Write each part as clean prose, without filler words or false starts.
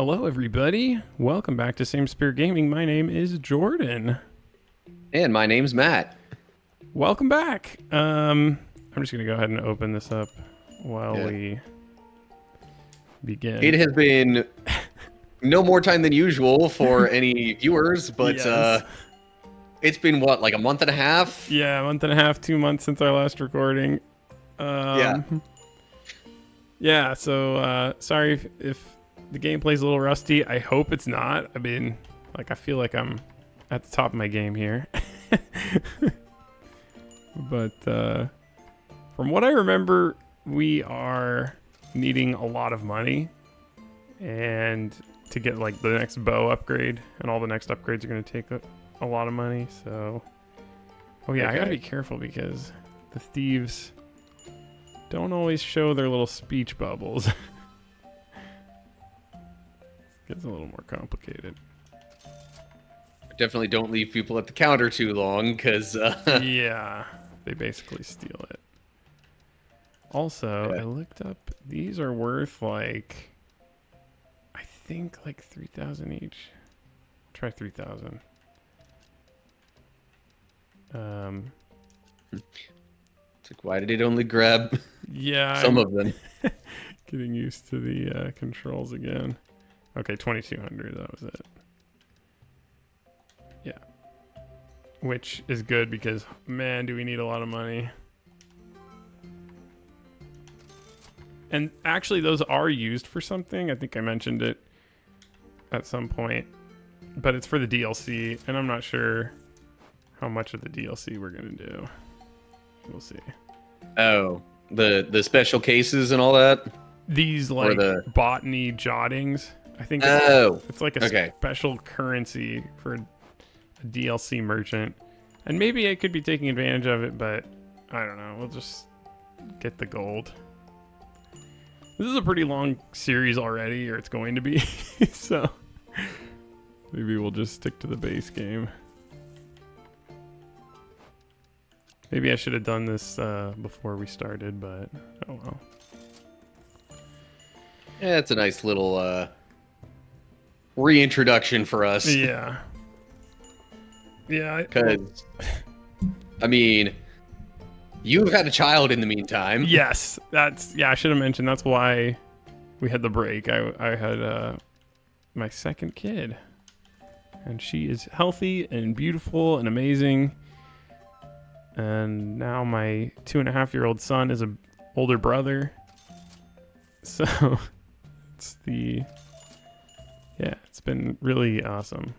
Hello, everybody. Welcome back to Same Spirit Gaming. My name is Jordan. And my name's Matt. Welcome back. I'm just gonna go ahead and open this up while we begin. It has been no more time than usual for any viewers, but Yes. it's been what, like a month and a half? Yeah, a month and a half, 2 months since our last recording. Yeah. Yeah. So sorry if the gameplay's a little rusty. I hope it's not. I mean, like, I feel like I'm at the top of my game here. But from what I remember, we are needing a lot of money, and to get like the next bow upgrade, and all the next upgrades are going to take a lot of money. So, oh yeah, I gotta be careful because the thieves don't always show their little speech bubbles. Gets a little more complicated. Definitely don't leave people at the counter too long, because yeah, they basically steal it. Also, I looked up, these are worth like, I think like 3,000 each. Try 3,000. It's like, why did it only grab some of them? Getting used to the controls again. Okay, 2,200, that was it. Yeah. Which is good because, man, do we need a lot of money. And actually, those are used for something. I think I mentioned it at some point. But it's for the DLC, and I'm not sure how much of the DLC we're going to do. We'll see. Oh, the special cases and all that? These, like, botany jottings. I think it's like a special currency for a DLC merchant. And maybe I could be taking advantage of it, but I don't know. We'll just get the gold. This is a pretty long series already, or it's going to be. So maybe we'll just stick to the base game. Maybe I should have done this before we started, but oh well. Yeah, it's a nice little reintroduction for us. Yeah. Yeah. Because, I mean, you've had a child in the meantime. Yes. I should have mentioned that's why we had the break. I had my second kid. And she is healthy and beautiful and amazing. And now my 2.5-year-old son is an older brother. So it's been really awesome.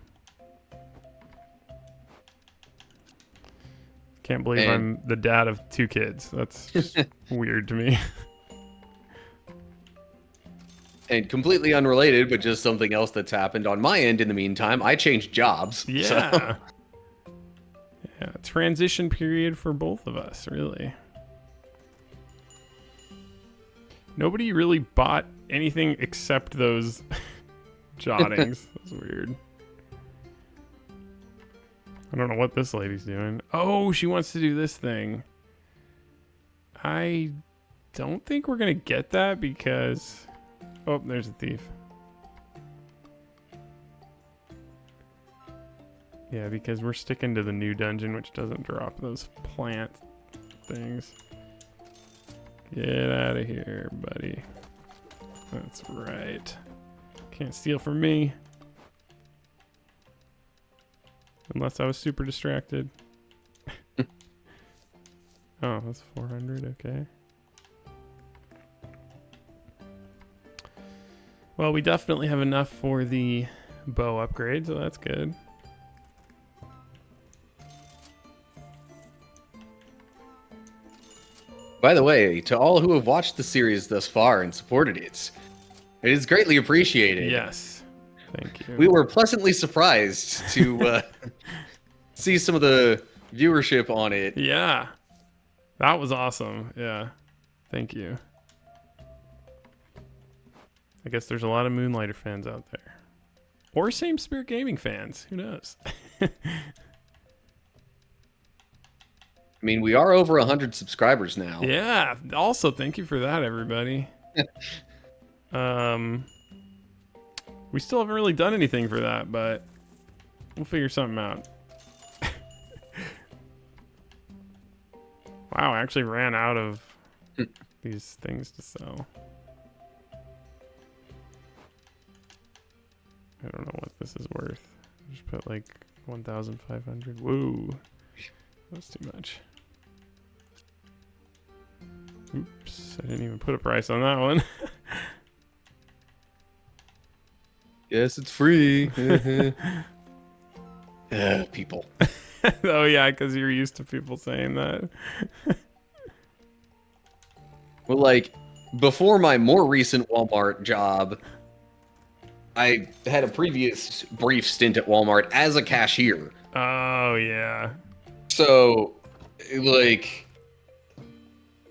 Can't believe I'm the dad of 2 kids. That's just weird to me. And completely unrelated, but just something else that's happened on my end in the meantime. I changed jobs. Yeah. So. Yeah, transition period for both of us, really. Nobody really bought anything except those jottings. That's weird. I don't know what this lady's doing. Oh, she wants to do this thing. I don't think we're going to get that because... Oh, there's a thief. Yeah, because we're sticking to the new dungeon, which doesn't drop those plant things. Get out of here, buddy. That's right. Can't steal from me. Unless I was super distracted. Oh, that's 400, okay. Well, we definitely have enough for the bow upgrade, so that's good. By the way, to all who have watched the series thus far and supported it is greatly appreciated. Yes. Thank you. We were pleasantly surprised to see some of the viewership on it. Yeah. That was awesome. Yeah. Thank you. I guess there's a lot of Moonlighter fans out there. Or Same Spirit Gaming fans. Who knows? I mean, we are over 100 subscribers now. Yeah. We We still haven't really done anything for that, but we'll figure something out. Wow, I actually ran out of these things to sell. I don't know what this is worth. Just put like 1,500. Whoa, that's too much. Oops, I didn't even put a price on that one. Yes, it's free. People. Oh yeah, because you're used to people saying that. Well, like, before my more recent Walmart job, I had a previous brief stint at Walmart as a cashier. Oh yeah. So, like,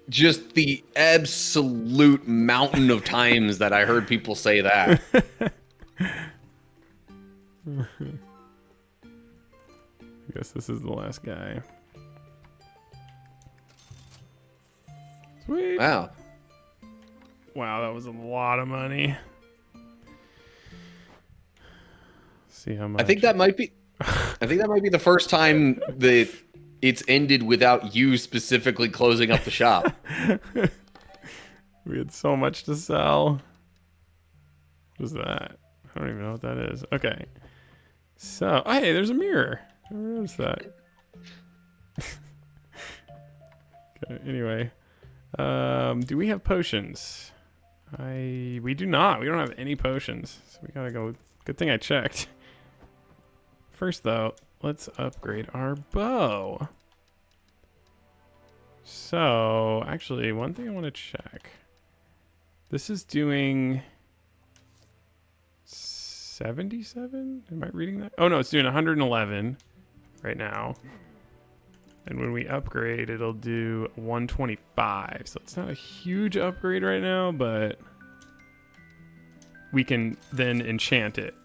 just the absolute mountain of times that I heard people say that. I guess this is the last guy. Sweet. Wow. Wow, that was a lot of money. See how much. I think that might be the first time that it's ended without you specifically closing up the shop. We had so much to sell. What is that? I don't even know what that is. Okay. So, oh, hey, there's a mirror. I never noticed that. Okay, anyway. Do we have potions? We do not. We don't have any potions. So we gotta go. Good thing I checked. First though, let's upgrade our bow. So, actually, one thing I want to check. This is doing 77? Am I reading that? Oh no, it's doing 111 right now. And when we upgrade, it'll do 125. So it's not a huge upgrade right now, but we can then enchant it.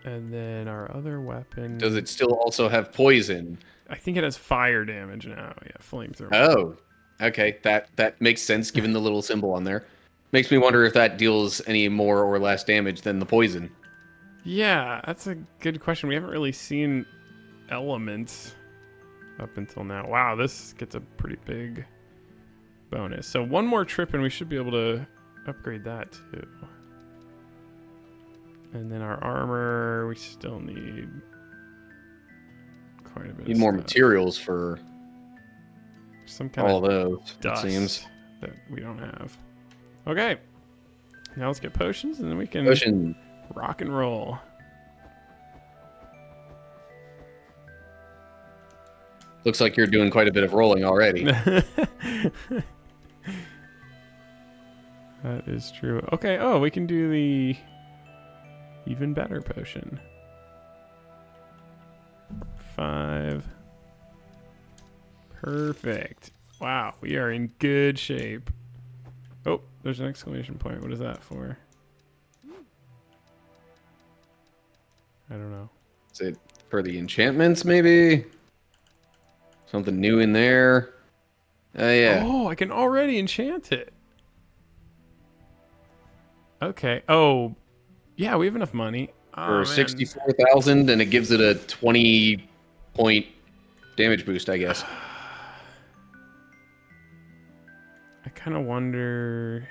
And then our other weapon... Does it still also have poison? I think it has fire damage now. Yeah, flamethrower. Oh, okay. That makes sense given the little symbol on there. Makes me wonder if that deals any more or less damage than the poison. Yeah, that's a good question. We haven't really seen elements up until now. Wow, this gets a pretty big bonus. So one more trip and we should be able to upgrade that too. And then our armor, we still need quite a bit. Need more materials for some kind all of those, dust it seems. that we don't have. Okay, now let's get potions and then we can rock and roll. Looks like you're doing quite a bit of rolling already. That is true. Okay, oh, we can do the even better potion. 5. Perfect. Wow, we are in good shape. Oh, there's an exclamation point. What is that for? I don't know. Is it for the enchantments, maybe? Something new in there? Yeah. Oh, I can already enchant it. Okay. Oh, yeah, we have enough money. For 64,000, and it gives it a 20-point damage boost, I guess. I kind of wonder...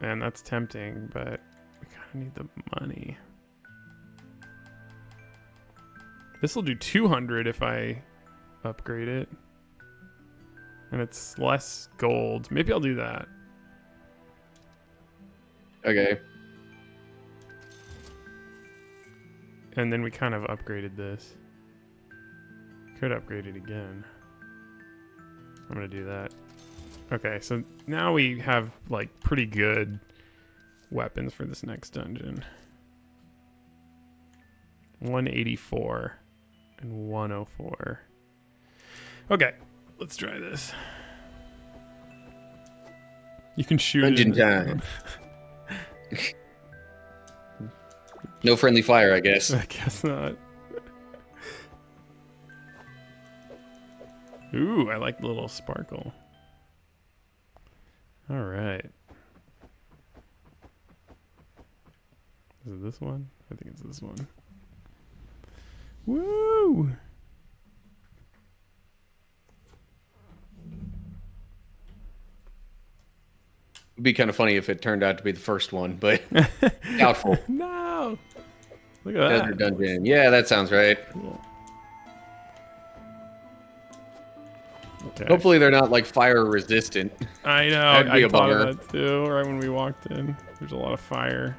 Man, that's tempting, but we kind of need the money. This will do 200 if I upgrade it. And it's less gold. Maybe I'll do that. Okay. And then we kind of upgraded this. Could upgrade it again. I'm going to do that. Okay, so now we have like pretty good weapons for this next dungeon. 184 and 104. Okay, let's try this. You can shoot Dungeon time. No friendly fire, I guess. I guess not. Ooh, I like the little sparkle. All right. Is it this one? I think it's this one. Woo! It'd be kind of funny if it turned out to be the first one, but doubtful. No! Look at that. Desert Dungeon. Yeah, that sounds right. Cool. Okay. Hopefully they're not like fire resistant. I know. I thought of that too right when we walked in. There's a lot of fire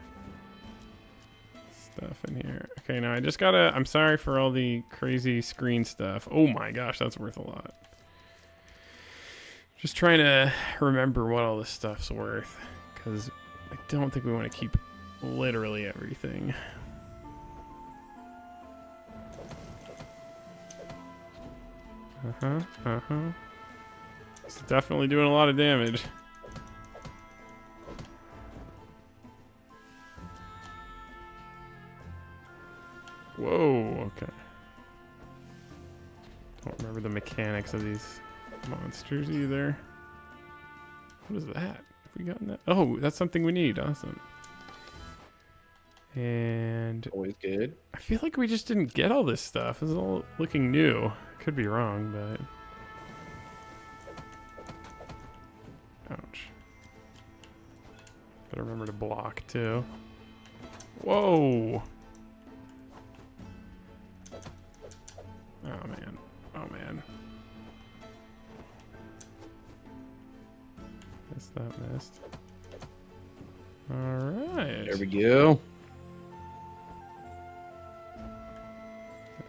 stuff in here. Okay, now I just gotta... I'm sorry for all the crazy screen stuff. Oh my gosh, that's worth a lot. Just trying to remember what all this stuff's worth, because I don't think we want to keep literally everything. It's definitely doing a lot of damage. Whoa, okay. Don't remember the mechanics of these monsters either. What is that? Have we gotten that? Oh, that's something we need. Awesome. And always good. I feel like we just didn't get all this stuff. This is all looking new. Could be wrong, but ouch. Gotta remember to block too. Whoa. Oh man. Oh man. Guess that missed. Alright. There we go. I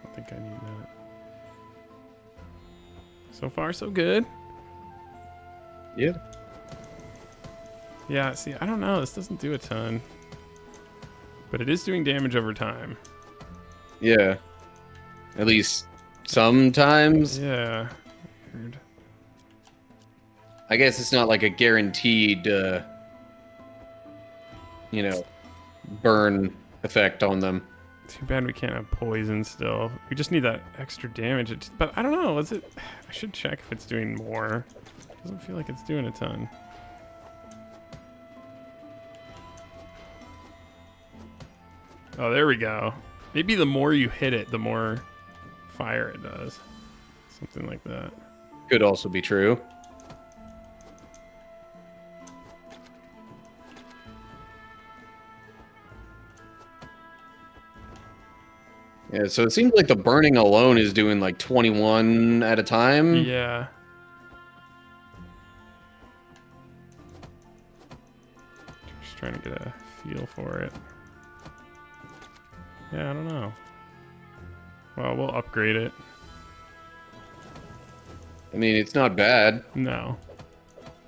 don't think I need that. So far, so good. Yeah. Yeah, see, I don't know. This doesn't do a ton. But it is doing damage over time. Yeah. At least sometimes. Yeah. Weird. I guess it's not like a guaranteed, burn effect on them. Too bad we can't have poison still. We just need that extra damage. But I don't know. Is it? I should check if it's doing more. Doesn't feel like it's doing a ton. Oh, there we go. Maybe the more you hit it, the more fire it does. Something like that. Could also be true. Yeah, so it seems like the burning alone is doing like 21 at a time. Yeah. Just trying to get a feel for it. Yeah, I don't know. Well, we'll upgrade it. I mean, it's not bad. No.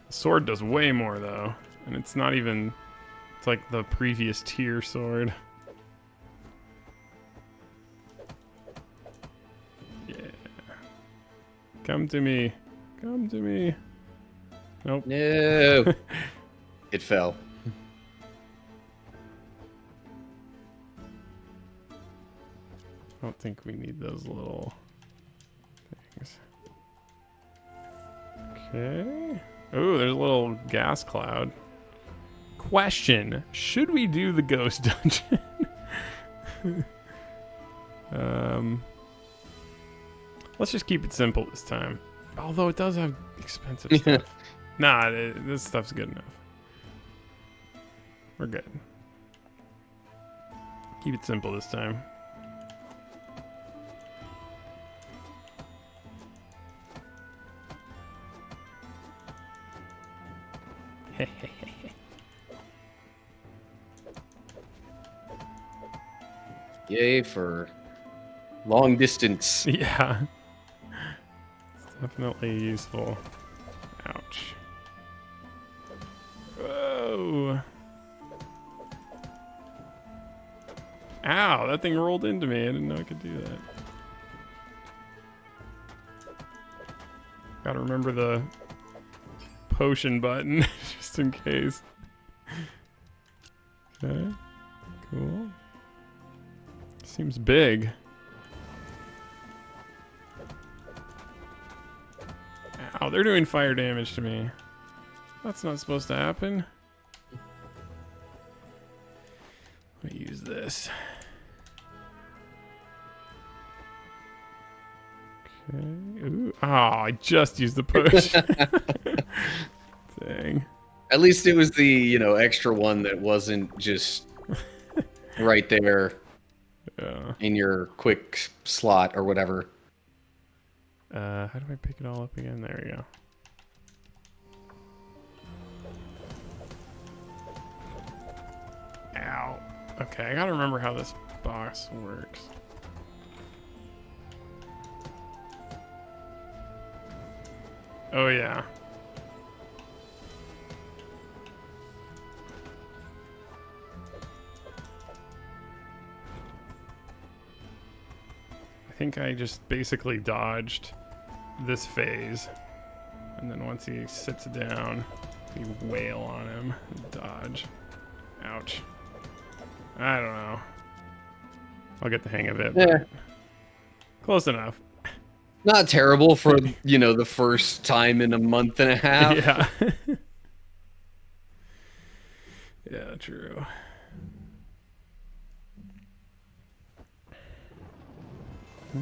The sword does way more, though. And it's not even... It's like the previous tier sword. Yeah. Come to me. Come to me. Nope. No. It fell. I don't think we need those little things. Okay. Oh, there's a little gas cloud. Question: should we do the ghost dungeon? Let's just keep it simple this time. Although it does have expensive stuff. Nah, this stuff's good enough. We're good. Keep it simple this time. Yay for long distance. Yeah. It's definitely useful. Ouch. Whoa. Ow, that thing rolled into me. I didn't know I could do that. Gotta remember the potion button just in case. Okay, cool. Seems big. Ow, they're doing fire damage to me. That's not supposed to happen. Let me use this? Okay. Ooh. Oh, I just used the push. Dang. At least it was the, you know, extra one that wasn't just right there in your quick slot or whatever. How do I pick it all up again? There we go. Ow. Okay, I gotta remember how this box works. Oh, yeah. I think I just basically dodged this phase. And then once he sits down, we wail on him. Dodge. Ouch. I don't know. I'll get the hang of it. Yeah. Close enough. Not terrible for, you know, the first time in a month and a half. Yeah. Yeah, true.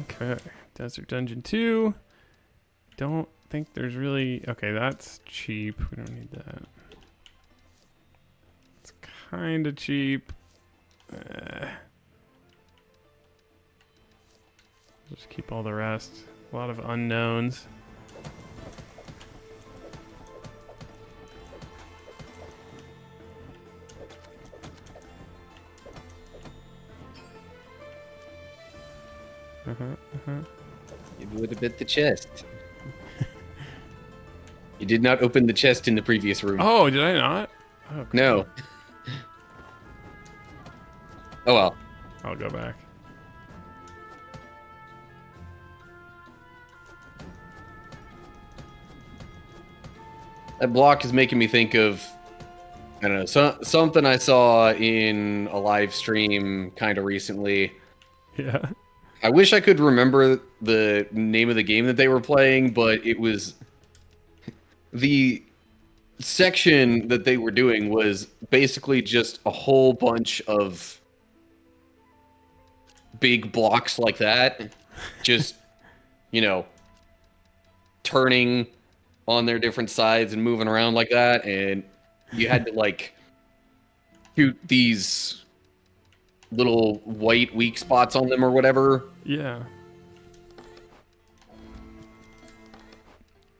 Okay. Desert Dungeon 2. Don't think there's really... Okay, that's cheap. We don't need that. It's kind of cheap. Just keep all the rest. A lot of unknowns. You would have bit the chest. You did not open the chest in the previous room. Oh, did I not? Oh, cool. No. Oh well. I'll go back. That block is making me think of, I don't know, something I saw in a live stream kind of recently. Yeah. I wish I could remember the name of the game that they were playing, but it was... The section that they were doing was basically just a whole bunch of big blocks like that. Just, you know, turning on their different sides and moving around like that, and you had to like shoot these little white weak spots on them or whatever. Yeah.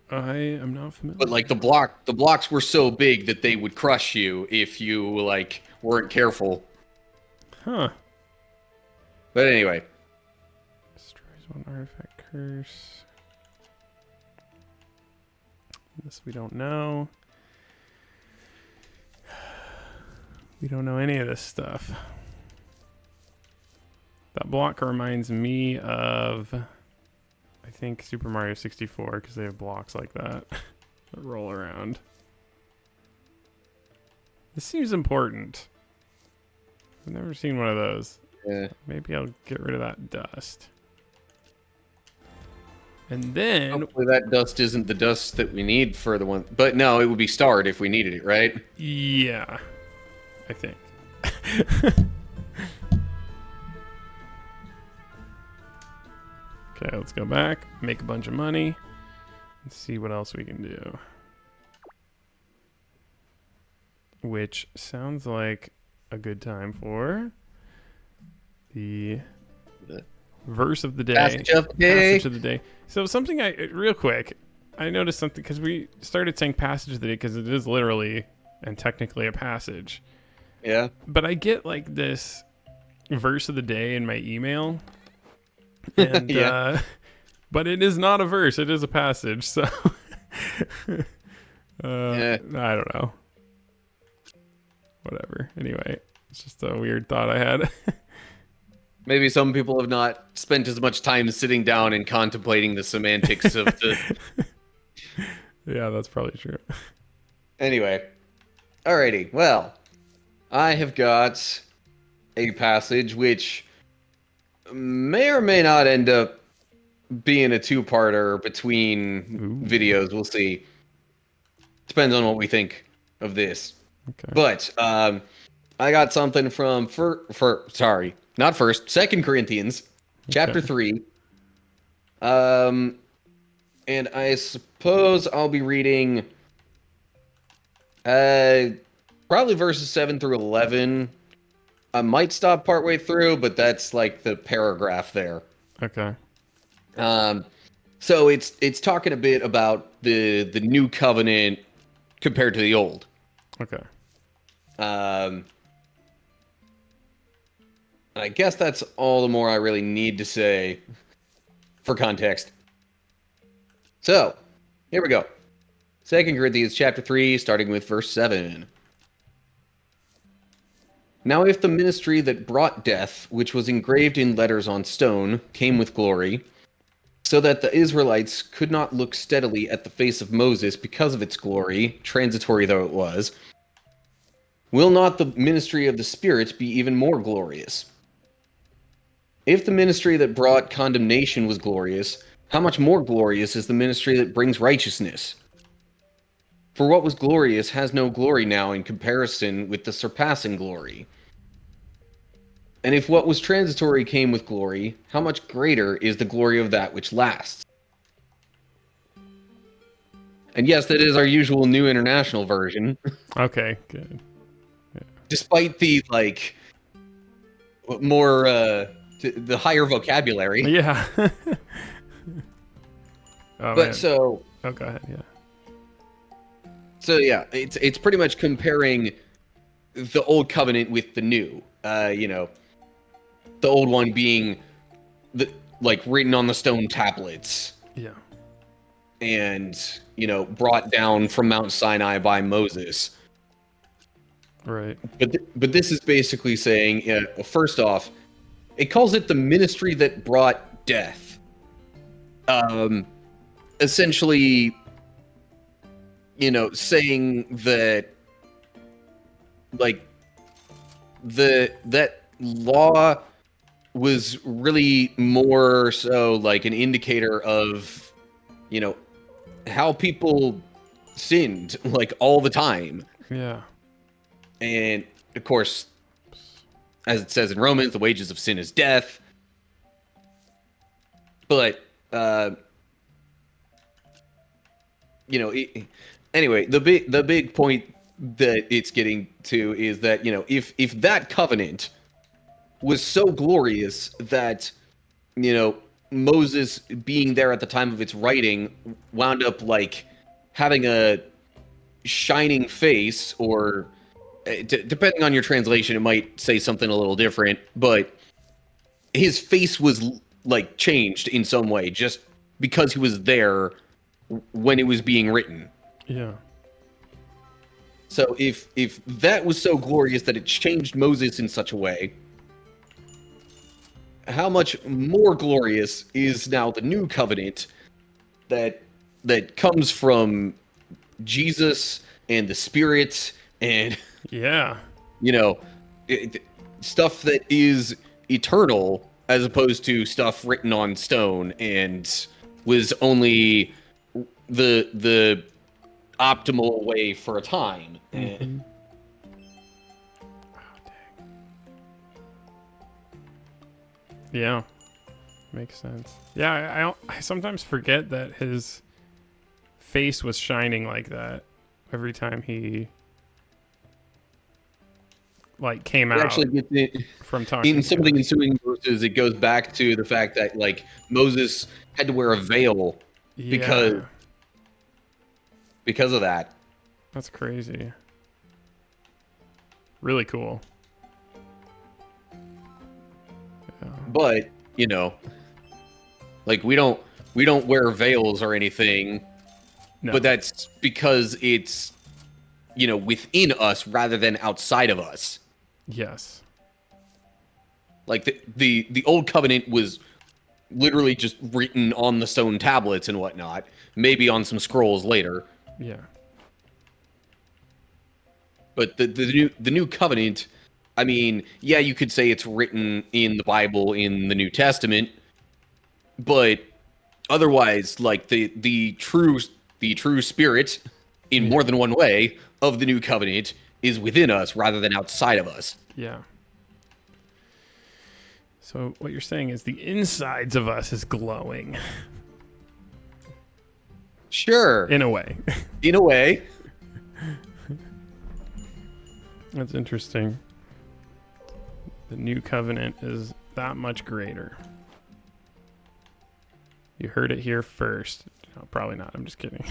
I am not familiar. But like the blocks were so big that they would crush you if you like weren't careful. Huh. But anyway. Destroys one artifact curse. This we don't know. We don't know any of this stuff. That block reminds me of, I think, Super Mario 64, because they have blocks like that that roll around. This seems important. I've never seen one of those. Yeah. Maybe I'll get rid of that dust. And then... Hopefully that dust isn't the dust that we need for the one... But no, it would be starred if we needed it, right? Yeah. I think. Okay, let's go back, make a bunch of money, and see what else we can do. Which sounds like a good time for the verse of the day. Passage of the day. Passage of the day. So something real quick, I noticed something, because we started saying passage of the day because it is literally and technically a passage. Yeah. But I get like this verse of the day in my email. And yeah. But it is not a verse, it is a passage, so yeah. I don't know. Whatever. Anyway, it's just a weird thought I had. Maybe some people have not spent as much time sitting down and contemplating the semantics of the... Yeah, that's probably true. Anyway. Alrighty, well, I have got a passage which may or may not end up being a two-parter between videos. We'll see. Depends on what we think of this. Okay. But I got something from Second Corinthians, chapter 3. And I suppose I'll be reading probably verses 7 through 11. I might stop partway through, but that's like the paragraph there. Okay. So it's talking a bit about the new covenant compared to the old. Okay. I guess that's all the more I really need to say for context. So, here we go. 2 Corinthians chapter 3, starting with verse 7. Now if the ministry that brought death, which was engraved in letters on stone, came with glory, so that the Israelites could not look steadily at the face of Moses because of its glory, transitory though it was, will not the ministry of the Spirit be even more glorious? If the ministry that brought condemnation was glorious, how much more glorious is the ministry that brings righteousness? For what was glorious has no glory now in comparison with the surpassing glory. And if what was transitory came with glory, how much greater is the glory of that which lasts? And yes, that is our usual New International Version. Okay, good. Yeah. Despite the, like, more, the higher vocabulary. Yeah. Oh, but man. So... Oh, go ahead, yeah. So, yeah, it's pretty much comparing the old covenant with the new. You know, the old one being, written on the stone tablets. Yeah. And, you know, brought down from Mount Sinai by Moses. Right. But this is basically saying, first off, it calls it the ministry that brought death. Essentially, you know, saying that, like, that law was really more so like an indicator of, you know, how people sinned, like, all the time. Yeah. And, of course, as it says in Romans, the wages of sin is death. But, you know, anyway, the big point that it's getting to is that, you know, if that covenant was so glorious that, you know, Moses being there at the time of its writing wound up, like, having a shining face, or depending on your translation, it might say something a little different, but his face was, like, changed in some way just because he was there when it was being written. Yeah. So if that was so glorious that it changed Moses in such a way, how much more glorious is now the new covenant that comes from Jesus and the Spirit and, yeah, you know, stuff that is eternal as opposed to stuff written on stone and was only the optimal way for a time. Mm-hmm. Yeah, makes sense. Yeah, I sometimes forget that his face was shining like that every time he, like, came out. Actually, from talking in some of the ensuing verses, it goes back to the fact that, like, Moses had to wear a veil because of that. That's crazy. Really cool. Yeah. But, you know, like, we don't wear veils or anything. No. But that's because it's, you know, within us rather than outside of us. Yes. Like, the old covenant was literally just written on the stone tablets and whatnot, maybe on some scrolls later. Yeah. But the new covenant, I mean, yeah, you could say it's written in the Bible in the New Testament, but otherwise, like, the true spirit in more than one way of the new covenant is within us rather than outside of us. Yeah. So what you're saying is the insides of us is glowing. Sure. In a way. In a way. That's interesting. The new covenant is that much greater. You heard it here first. No, probably not. I'm just kidding.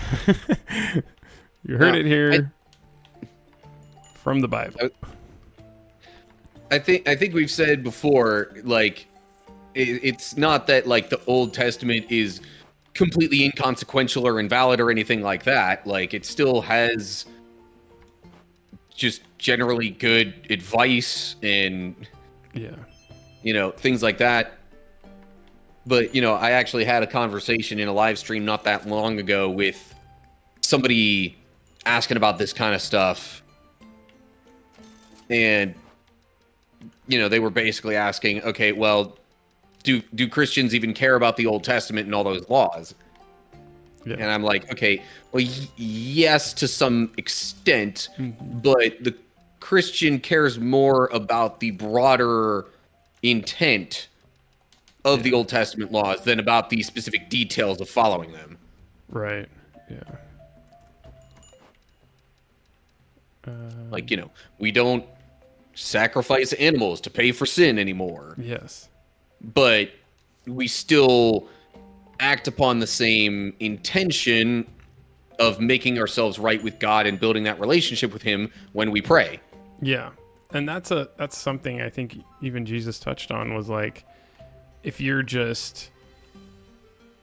You heard it here from the Bible. I think we've said before, like, it's not that like the Old Testament is completely inconsequential or invalid or anything like that. Like, it still has just generally good advice and things like that. But I actually had a conversation in a live stream not that long ago with somebody asking about this kind of stuff, and they were basically asking, okay, well, do Christians even care about the Old Testament and all those laws? Yeah. And I'm like, okay, well, yes, to some extent, but the Christian cares more about the broader intent of the Old Testament laws than about the specific details of following them. Right. Yeah. Like, we don't sacrifice animals to pay for sin anymore. Yes. But we still act upon the same intention of making ourselves right with God and building that relationship with him when we pray. Yeah. And that's something I think even Jesus touched on, was like, if you're just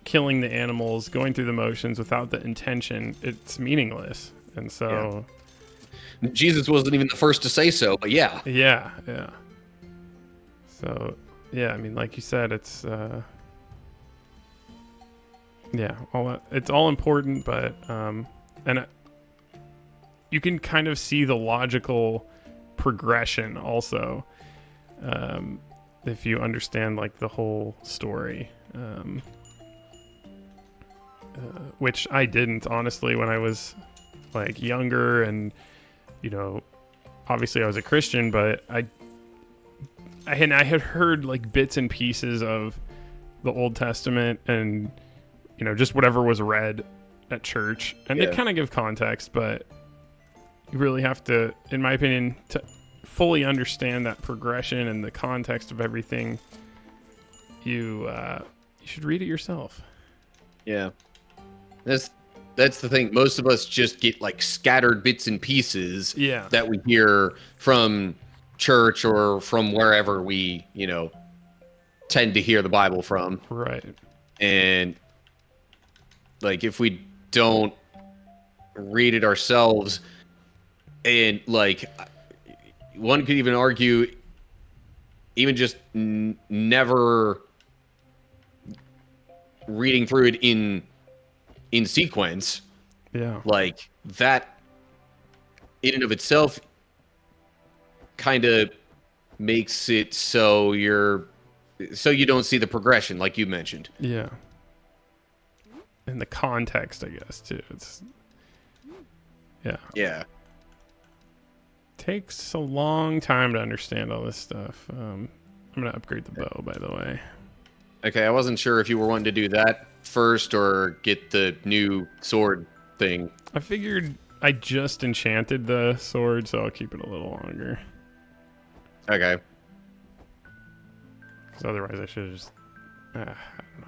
killing the animals, going through the motions without the intention, it's meaningless. And so Jesus wasn't even the first to say so, but yeah. Yeah. So, I mean, like you said, it's it's all important, but and you can kind of see the logical progression also, if you understand like the whole story, which I didn't, honestly, when I was like younger, and obviously I was a Christian, but I had heard like bits and pieces of the Old Testament and just whatever was read at church, and they kind of give context, but you really have to, in my opinion, to fully understand that progression and the context of everything, you should read it yourself. Yeah. That's the thing. Most of us just get like scattered bits and pieces that we hear from church or from wherever we, tend to hear the Bible from. Right. And like, if we don't read it ourselves, and like, one could even argue, even just never reading through it in sequence, like that in and of itself kind of makes it so you don't see the progression, like you mentioned. Yeah. And the context, I guess, too. It's takes a long time to understand all this stuff. I'm gonna upgrade the bow, by the way. Okay, I wasn't sure if you were wanting to do that first or get the new sword thing. I figured I just enchanted the sword, so I'll keep it a little longer. Okay. Because otherwise I should have just... I don't know.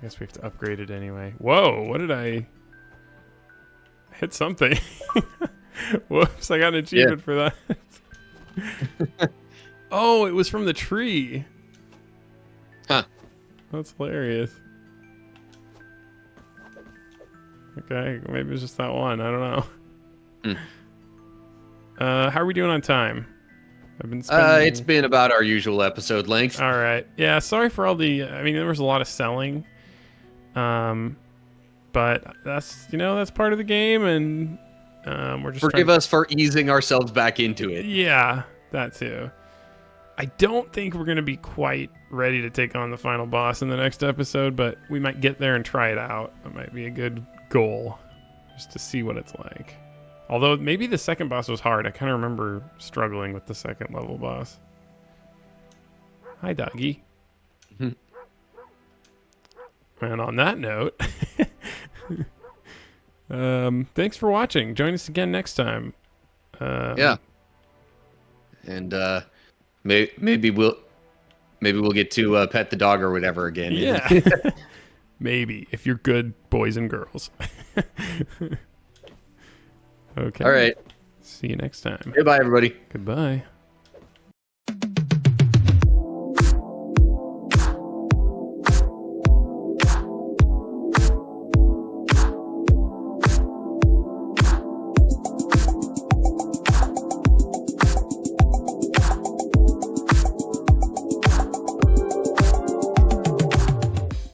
I guess we have to upgrade it anyway. Whoa, what did I... hit something. Whoops, I got an achievement for that. Oh, it was from the tree. Huh. That's hilarious. Okay, maybe it's just that one. I don't know. How are we doing on time? I've been spending... It's been about our usual episode length. All right. Yeah, sorry for all the... I mean, there was a lot of selling. But that's, that's part of the game, and we're just... Forgive us for easing ourselves back into it. Yeah, that too. I don't think we're going to be quite ready to take on the final boss in the next episode, but we might get there and try it out. That might be a good goal, just to see what it's like. Although maybe the second boss was hard. I kind of remember struggling with the second level boss. Hi, doggy. And on that note, thanks for watching. Join us again next time. Yeah. And maybe we'll get to pet the dog or whatever again. Yeah. Maybe, if you're good boys and girls. Okay. All right. See you next time. Goodbye, everybody. Goodbye.